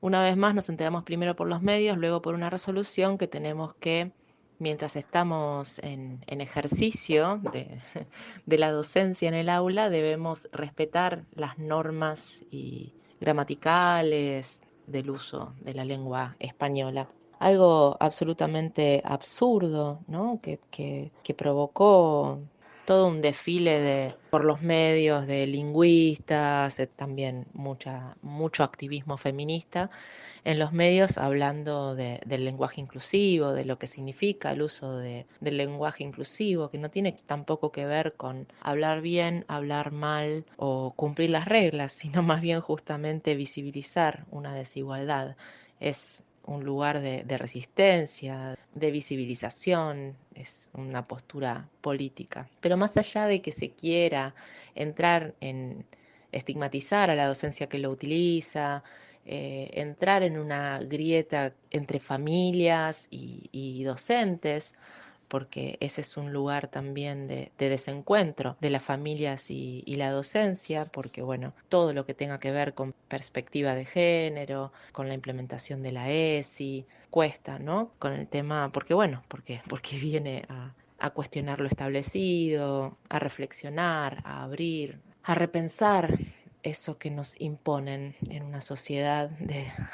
Una vez más nos enteramos primero por los medios, luego por una resolución que tenemos que, mientras estamos en ejercicio de la docencia en el aula, debemos respetar las normas y gramaticales del uso de la lengua española. Algo absolutamente absurdo, ¿no? Que provocó todo un desfile por los medios de lingüistas, también mucho activismo feminista en los medios hablando del lenguaje inclusivo, de lo que significa el uso del lenguaje inclusivo, que no tiene tampoco que ver con hablar bien, hablar mal o cumplir las reglas, sino más bien justamente visibilizar una desigualdad. Es un lugar de resistencia, de visibilización, es una postura política. Pero más allá de que se quiera entrar en estigmatizar a la docencia que lo utiliza, entrar en una grieta entre familias y docentes, porque ese es un lugar también de desencuentro de las familias y la docencia, porque bueno, todo lo que tenga que ver con perspectiva de género, con la implementación de la ESI, cuesta, ¿no? Con el tema, porque bueno, porque viene a cuestionar lo establecido, a reflexionar, a abrir, a repensar eso que nos imponen en una sociedad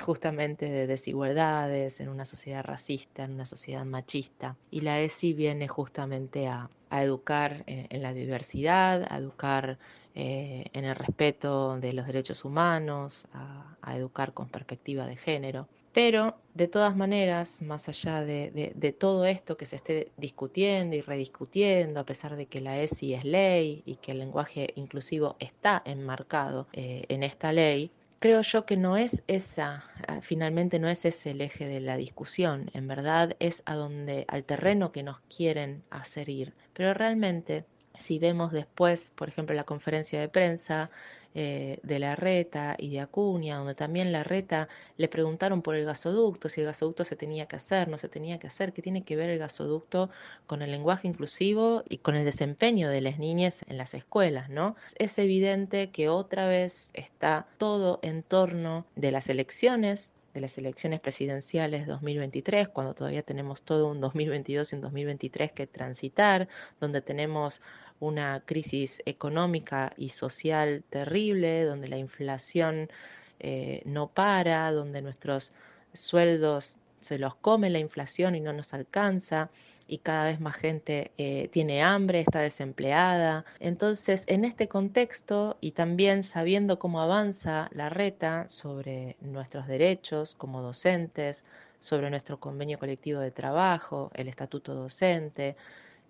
justamente de desigualdades, en una sociedad racista, en una sociedad machista. Y la ESI viene justamente a educar en la diversidad, a educar en el respeto de los derechos humanos, a educar con perspectiva de género. Pero, de todas maneras, más allá de todo esto que se esté discutiendo y rediscutiendo, a pesar de que la ESI es ley y que el lenguaje inclusivo está enmarcado en esta ley, creo yo que no es esa, finalmente no es ese el eje de la discusión, en verdad es al terreno que nos quieren hacer ir. Pero realmente, si vemos después, por ejemplo, la conferencia de prensa de Larreta y de Acuña, donde también Larreta le preguntaron por el gasoducto, si el gasoducto se tenía que hacer, no se tenía que hacer, qué tiene que ver el gasoducto con el lenguaje inclusivo y con el desempeño de las niñas en las escuelas, ¿no? Es evidente que otra vez está todo en torno de las elecciones presidenciales 2023, cuando todavía tenemos todo un 2022 y un 2023 que transitar, donde tenemos una crisis económica y social terrible, donde la inflación no para, donde nuestros sueldos se los come la inflación y no nos alcanza y cada vez más gente tiene hambre, está desempleada. Entonces, en este contexto y también sabiendo cómo avanza la reta sobre nuestros derechos como docentes, sobre nuestro convenio colectivo de trabajo, el estatuto docente,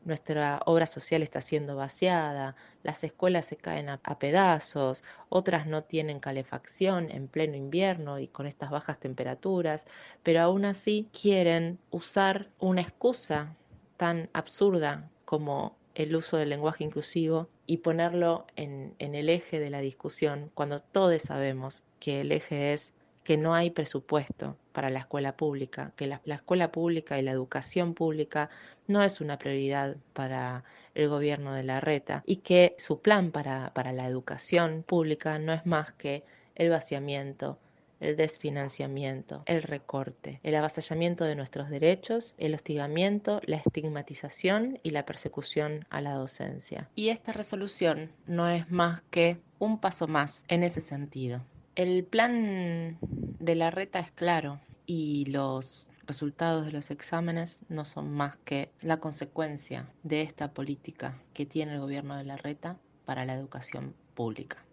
nuestra obra social está siendo vaciada, las escuelas se caen a pedazos, otras no tienen calefacción en pleno invierno y con estas bajas temperaturas, pero aún así quieren usar una excusa tan absurda como el uso del lenguaje inclusivo y ponerlo en el eje de la discusión, cuando todos sabemos que el eje es que no hay presupuesto para la escuela pública, que la escuela pública y la educación pública no es una prioridad para el gobierno de Larreta y que su plan para la educación pública no es más que el vaciamiento, el desfinanciamiento, el recorte, el avasallamiento de nuestros derechos, el hostigamiento, la estigmatización y la persecución a la docencia. Y esta resolución no es más que un paso más en ese sentido. El plan de Larreta es claro y los resultados de los exámenes no son más que la consecuencia de esta política que tiene el gobierno de Larreta para la educación pública.